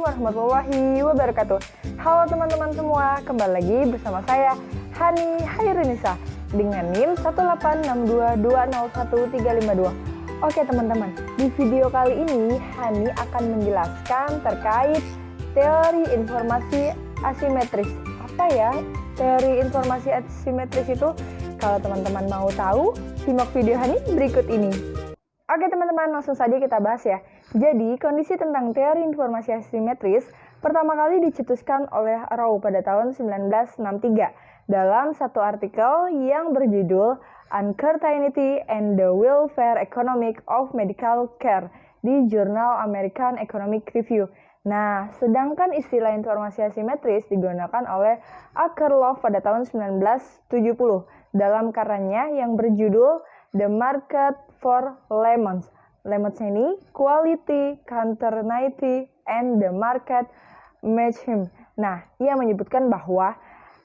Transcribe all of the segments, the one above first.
warahmatullahi wabarakatuh. Halo teman-teman semua, kembali lagi bersama saya Hani Hairunisa dengan NIM 18622013552. Oke teman-teman, di video kali ini Hani akan menjelaskan terkait teori informasi asimetris. Apa ya teori informasi asimetris itu? Kalau teman-teman mau tahu, simak video Hani berikut ini. Oke teman-teman, langsung saja kita bahas ya. Jadi, kondisi tentang teori informasi asimetris pertama kali dicetuskan oleh Rowe pada tahun 1963 dalam satu artikel yang berjudul Uncertainty and the Welfare Economic of Medical Care di jurnal American Economic Review. Nah, sedangkan istilah informasi asimetris digunakan oleh Akerlof pada tahun 1970 dalam karyanya yang berjudul The Market for Lemons. Lemons ini quality, counternaity, and the market match him. Nah, ia menyebutkan bahwa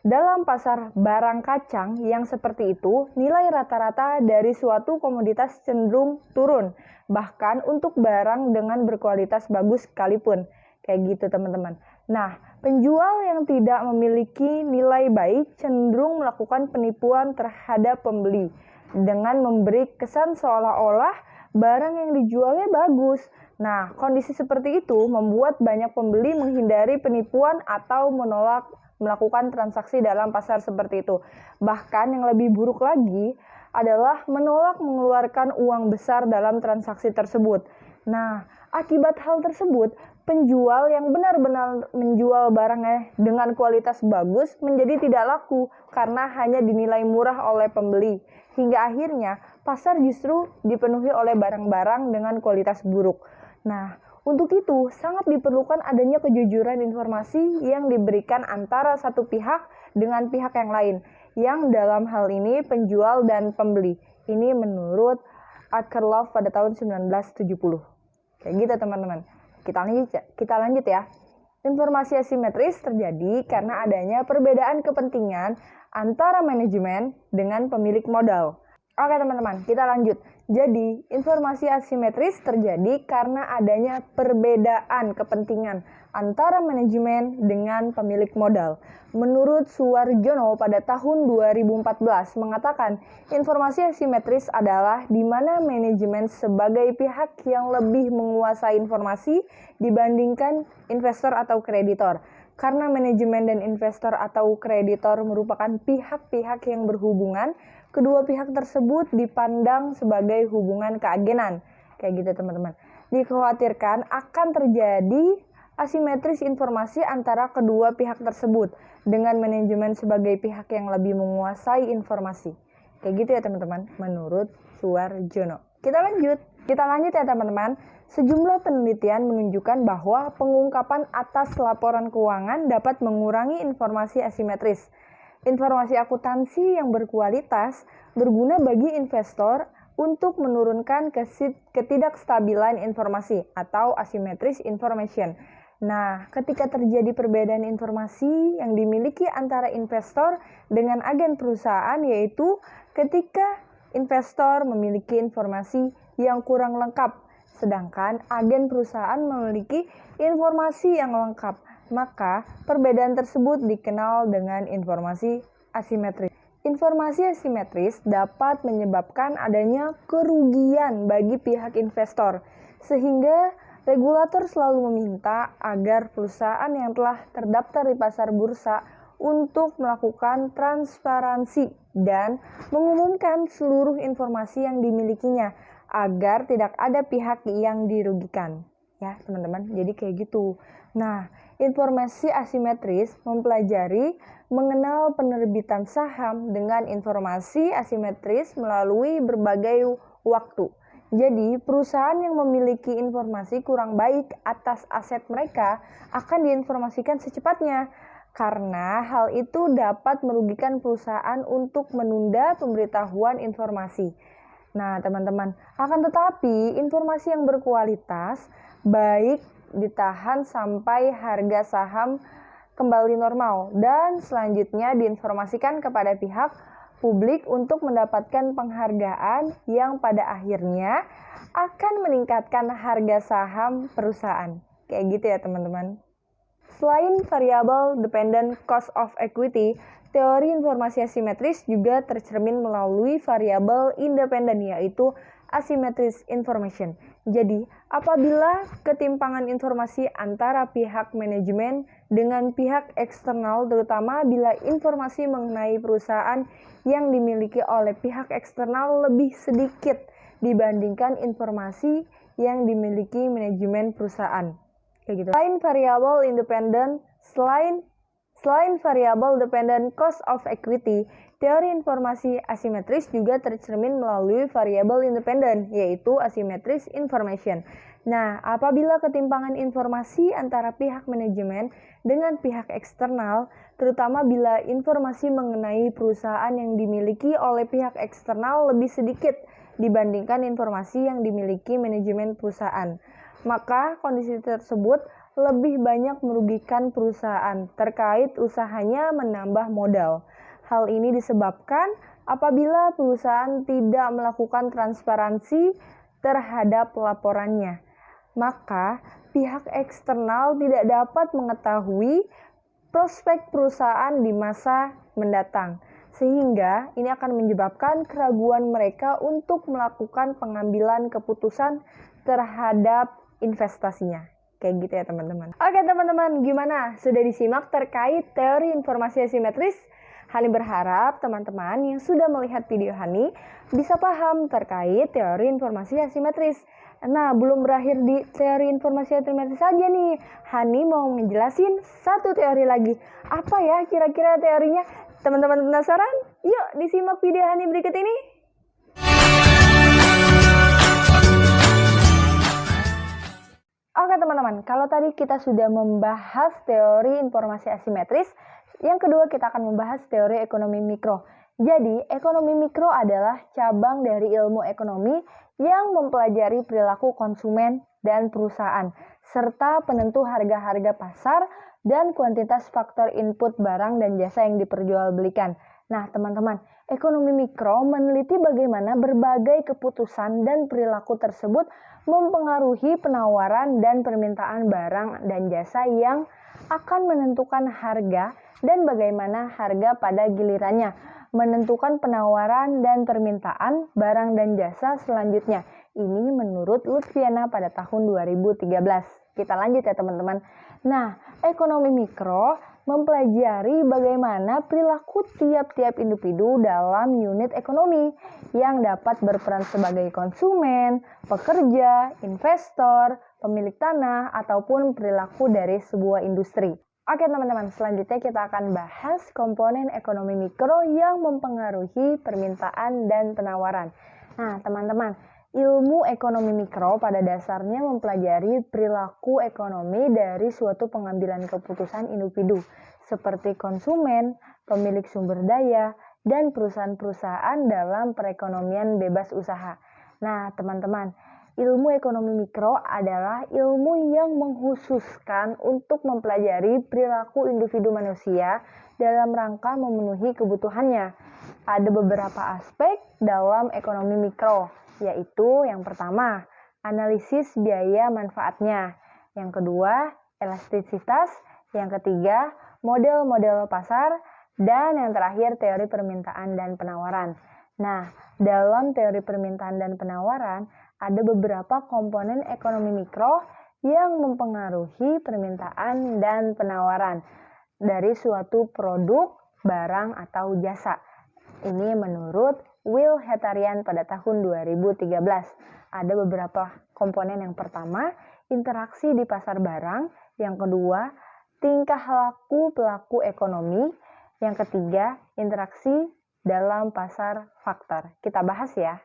dalam pasar barang kacang yang seperti itu, nilai rata-rata dari suatu komoditas cenderung turun, bahkan untuk barang dengan berkualitas bagus sekalipun. Kayak gitu teman-teman. Nah, penjual yang tidak memiliki nilai baik cenderung melakukan penipuan terhadap pembeli dengan memberi kesan seolah-olah barang yang dijualnya bagus. Nah, kondisi seperti itu membuat banyak pembeli menghindari penipuan atau menolak melakukan transaksi dalam pasar seperti itu. Bahkan yang lebih buruk lagi adalah menolak mengeluarkan uang besar dalam transaksi tersebut. Nah, akibat hal tersebut, penjual yang benar-benar menjual barangnya dengan kualitas bagus menjadi tidak laku karena hanya dinilai murah oleh pembeli. Hingga akhirnya pasar justru dipenuhi oleh barang-barang dengan kualitas buruk. Nah, untuk itu sangat diperlukan adanya kejujuran informasi yang diberikan antara satu pihak dengan pihak yang lain, yang dalam hal ini penjual dan pembeli. Ini menurut Akerlof pada tahun 1970. Kayak gitu teman-teman. Kita lanjut ya. Informasi asimetris terjadi karena adanya perbedaan kepentingan antara manajemen dengan pemilik modal. Oke teman-teman, kita lanjut. Jadi, informasi asimetris terjadi karena adanya perbedaan kepentingan antara manajemen dengan pemilik modal. Menurut Suwarjono pada tahun 2014 mengatakan, informasi asimetris adalah di mana manajemen sebagai pihak yang lebih menguasai informasi dibandingkan investor atau kreditor. Karena manajemen dan investor atau kreditor merupakan pihak-pihak yang berhubungan, kedua pihak tersebut dipandang sebagai hubungan keagenan. Kayak gitu teman-teman. Dikhawatirkan akan terjadi asimetris informasi antara kedua pihak tersebut dengan manajemen sebagai pihak yang lebih menguasai informasi. Kayak gitu ya teman-teman, menurut Suwarjono. Kita lanjut ya teman-teman. Sejumlah penelitian menunjukkan bahwa pengungkapan atas laporan keuangan dapat mengurangi informasi asimetris. Informasi akuntansi yang berkualitas berguna bagi investor untuk menurunkan ketidakstabilan informasi atau asymmetric information. Nah, ketika terjadi perbedaan informasi yang dimiliki antara investor dengan agen perusahaan, yaitu ketika investor memiliki informasi yang kurang lengkap, sedangkan agen perusahaan memiliki informasi yang lengkap, maka perbedaan tersebut dikenal dengan informasi asimetris. Informasi asimetris dapat menyebabkan adanya kerugian bagi pihak investor, sehingga regulator selalu meminta agar perusahaan yang telah terdaftar di pasar bursa untuk melakukan transparansi dan mengumumkan seluruh informasi yang dimilikinya agar tidak ada pihak yang dirugikan. Ya teman-teman, jadi kayak gitu. Nah, informasi asimetris mempelajari mengenal penerbitan saham dengan informasi asimetris melalui berbagai waktu. Jadi, perusahaan yang memiliki informasi kurang baik atas aset mereka akan diinformasikan secepatnya, karena hal itu dapat merugikan perusahaan untuk menunda pemberitahuan informasi. Nah, teman-teman, akan tetapi informasi yang berkualitas baik ditahan sampai harga saham kembali normal dan selanjutnya diinformasikan kepada pihak publik untuk mendapatkan penghargaan yang pada akhirnya akan meningkatkan harga saham perusahaan. Kayak gitu ya teman-teman. Selain variable dependent cost of equity, teori informasi asimetris juga tercermin melalui variabel independen, yaitu asymmetric information. Jadi, apabila ketimpangan informasi antara pihak manajemen dengan pihak eksternal, terutama bila informasi mengenai perusahaan yang dimiliki oleh pihak eksternal lebih sedikit dibandingkan informasi yang dimiliki manajemen perusahaan. Kayak gitu. Selain variabel dependent cost of equity, teori informasi asimetris juga tercermin melalui variabel independen, yaitu asymmetric information. Nah, apabila ketimpangan informasi antara pihak manajemen dengan pihak eksternal, terutama bila informasi mengenai perusahaan yang dimiliki oleh pihak eksternal lebih sedikit dibandingkan informasi yang dimiliki manajemen perusahaan, maka kondisi tersebut lebih banyak merugikan perusahaan terkait usahanya menambah modal. Hal ini disebabkan apabila perusahaan tidak melakukan transparansi terhadap laporannya, maka pihak eksternal tidak dapat mengetahui prospek perusahaan di masa mendatang, sehingga ini akan menyebabkan keraguan mereka untuk melakukan pengambilan keputusan terhadap investasinya. Kayak gitu ya teman-teman. Oke teman-teman, gimana? Sudah disimak terkait teori informasi asimetris? Hani berharap teman-teman yang sudah melihat video Hani bisa paham terkait teori informasi asimetris. Nah, belum berakhir di teori informasi asimetris saja nih. Hani mau ngejelasin satu teori lagi. Apa ya kira-kira teorinya? Teman-teman penasaran? Yuk disimak video Hani berikut ini. Oke teman-teman, kalau tadi kita sudah membahas teori informasi asimetris, yang kedua kita akan membahas teori ekonomi mikro. Jadi, ekonomi mikro adalah cabang dari ilmu ekonomi yang mempelajari perilaku konsumen dan perusahaan, serta penentu harga-harga pasar dan kuantitas faktor input barang dan jasa yang diperjualbelikan. Nah teman-teman, ekonomi mikro meneliti bagaimana berbagai keputusan dan perilaku tersebut mempengaruhi penawaran dan permintaan barang dan jasa yang akan menentukan harga dan bagaimana harga pada gilirannya menentukan penawaran dan permintaan barang dan jasa selanjutnya. Ini menurut Lutfiana pada tahun 2013. Kita lanjut ya teman-teman. Nah, ekonomi mikro mempelajari bagaimana perilaku tiap-tiap individu dalam unit ekonomi yang dapat berperan sebagai konsumen, pekerja, investor, pemilik tanah, ataupun perilaku dari sebuah industri. Oke teman-teman, selanjutnya kita akan bahas komponen ekonomi mikro yang mempengaruhi permintaan dan penawaran. Nah teman-teman, ilmu ekonomi mikro pada dasarnya mempelajari perilaku ekonomi dari suatu pengambilan keputusan individu seperti konsumen, pemilik sumber daya, dan perusahaan-perusahaan dalam perekonomian bebas usaha. Nah, teman-teman, ilmu ekonomi mikro adalah ilmu yang mengkhususkan untuk mempelajari perilaku individu manusia dalam rangka memenuhi kebutuhannya. Ada beberapa aspek dalam ekonomi mikro, yaitu yang pertama, analisis biaya manfaatnya. Yang kedua, elastisitas. Yang ketiga, model-model pasar. Dan yang terakhir, teori permintaan dan penawaran. Nah, dalam teori permintaan dan penawaran, ada beberapa komponen ekonomi mikro yang mempengaruhi permintaan dan penawaran dari suatu produk, barang, atau jasa. Ini menurut Will Hetarian pada tahun 2013. Ada beberapa komponen. Yang pertama, interaksi di pasar barang. Yang kedua, tingkah laku pelaku ekonomi. Yang ketiga, interaksi dalam pasar faktor. Kita bahas ya.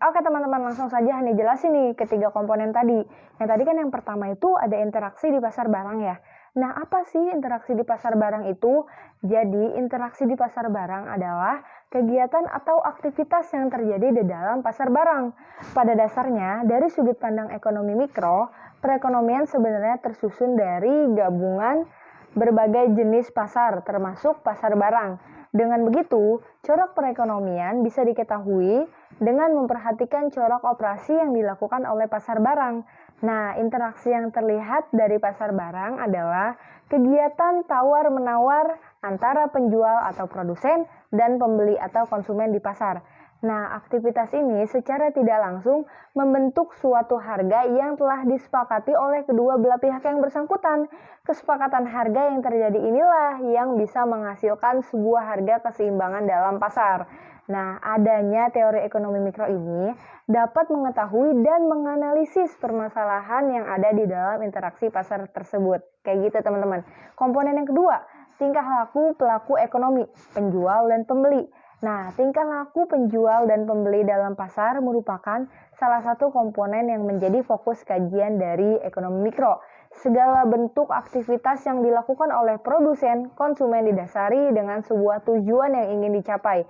Oke teman-teman, langsung saja Hani jelasin nih ketiga komponen tadi. Yang tadi kan yang pertama itu ada interaksi di pasar barang ya. Nah, apa sih interaksi di pasar barang itu? Jadi, interaksi di pasar barang adalah kegiatan atau aktivitas yang terjadi di dalam pasar barang. Pada dasarnya, dari sudut pandang ekonomi mikro, perekonomian sebenarnya tersusun dari gabungan berbagai jenis pasar, termasuk pasar barang. Dengan begitu, corak perekonomian bisa diketahui dengan memperhatikan corak operasi yang dilakukan oleh pasar barang. Nah, interaksi yang terlihat dari pasar barang adalah kegiatan tawar-menawar antara penjual atau produsen dan pembeli atau konsumen di pasar. Nah, aktivitas ini secara tidak langsung membentuk suatu harga yang telah disepakati oleh kedua belah pihak yang bersangkutan. Kesepakatan harga yang terjadi inilah yang bisa menghasilkan sebuah harga keseimbangan dalam pasar. Nah, adanya teori ekonomi mikro ini dapat mengetahui dan menganalisis permasalahan yang ada di dalam interaksi pasar tersebut. Kayak gitu teman-teman. Komponen yang kedua, tingkah laku pelaku ekonomi, penjual dan pembeli. Nah, tingkah laku penjual dan pembeli dalam pasar merupakan salah satu komponen yang menjadi fokus kajian dari ekonomi mikro. Segala bentuk aktivitas yang dilakukan oleh produsen, konsumen didasari dengan sebuah tujuan yang ingin dicapai.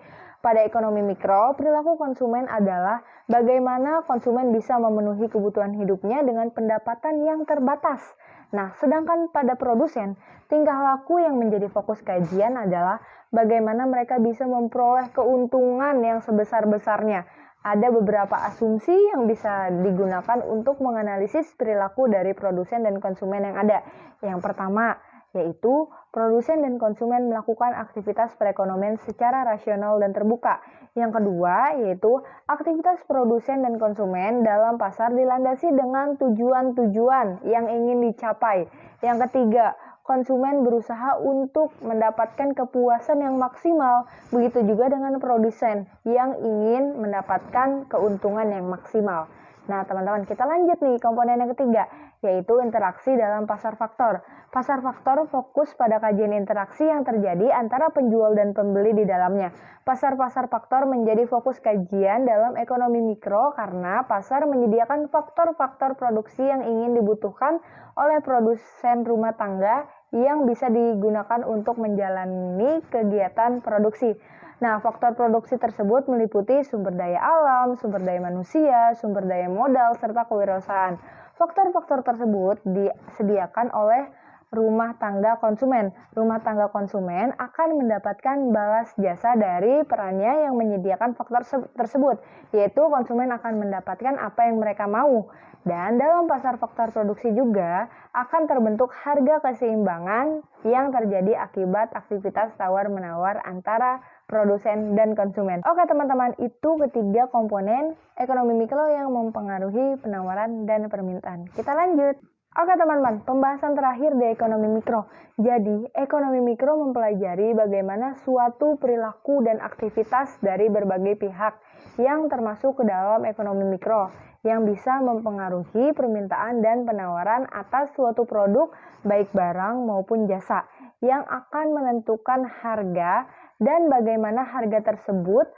Pada ekonomi mikro, perilaku konsumen adalah bagaimana konsumen bisa memenuhi kebutuhan hidupnya dengan pendapatan yang terbatas. Nah, sedangkan pada produsen, tingkah laku yang menjadi fokus kajian adalah bagaimana mereka bisa memperoleh keuntungan yang sebesar-besarnya. Ada beberapa asumsi yang bisa digunakan untuk menganalisis perilaku dari produsen dan konsumen yang ada. Yang pertama, yaitu produsen dan konsumen melakukan aktivitas perekonomian secara rasional dan terbuka. Yang kedua, yaitu aktivitas produsen dan konsumen dalam pasar dilandasi dengan tujuan-tujuan yang ingin dicapai. Yang ketiga, konsumen berusaha untuk mendapatkan kepuasan yang maksimal. Begitu juga dengan produsen yang ingin mendapatkan keuntungan yang maksimal. Nah, teman-teman, kita lanjut nih komponen yang ketiga, yaitu interaksi dalam pasar faktor. Pasar faktor fokus pada kajian interaksi yang terjadi antara penjual dan pembeli di dalamnya. Pasar-pasar faktor menjadi fokus kajian dalam ekonomi mikro karena pasar menyediakan faktor-faktor produksi yang ingin dibutuhkan oleh produsen rumah tangga yang bisa digunakan untuk menjalani kegiatan produksi. Nah, faktor produksi tersebut meliputi sumber daya alam, sumber daya manusia, sumber daya modal, serta kewirausahaan. Faktor-faktor tersebut disediakan oleh rumah tangga konsumen. Rumah tangga konsumen akan mendapatkan balas jasa dari perannya yang menyediakan faktor tersebut, yaitu konsumen akan mendapatkan apa yang mereka mau. Dan dalam pasar faktor produksi juga akan terbentuk harga keseimbangan yang terjadi akibat aktivitas tawar-menawar antara produsen dan konsumen. Oke teman-teman, itu ketiga komponen ekonomi mikro yang mempengaruhi penawaran dan permintaan. Kita lanjut. Oke teman-teman, pembahasan terakhir di ekonomi mikro. Jadi, ekonomi mikro mempelajari bagaimana suatu perilaku dan aktivitas dari berbagai pihak yang termasuk ke dalam ekonomi mikro yang bisa mempengaruhi permintaan dan penawaran atas suatu produk baik barang maupun jasa yang akan menentukan harga dan bagaimana harga tersebut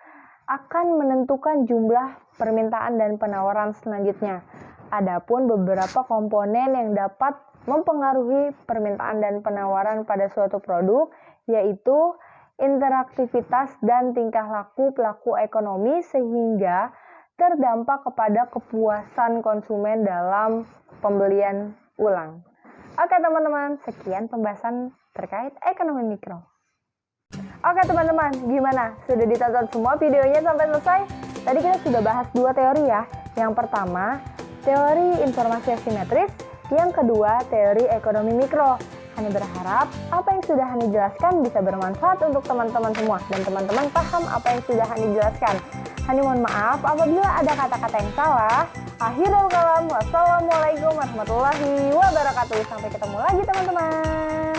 akan menentukan jumlah permintaan dan penawaran selanjutnya. Adapun beberapa komponen yang dapat mempengaruhi permintaan dan penawaran pada suatu produk yaitu interaktivitas dan tingkah laku pelaku ekonomi sehingga terdampak kepada kepuasan konsumen dalam pembelian ulang. Oke teman-teman, sekian pembahasan terkait ekonomi mikro. Oke teman-teman, gimana? Sudah ditonton semua videonya sampai selesai? Tadi kita sudah bahas dua teori ya. Yang pertama, teori informasi asimetris. Yang kedua, teori ekonomi mikro. Hani berharap apa yang sudah Hani jelaskan bisa bermanfaat untuk teman-teman semua dan teman-teman paham apa yang sudah Hani jelaskan. Hani mohon maaf apabila ada kata-kata yang salah. Akhirul kalam, wassalamualaikum warahmatullahi wabarakatuh. Sampai ketemu lagi teman-teman.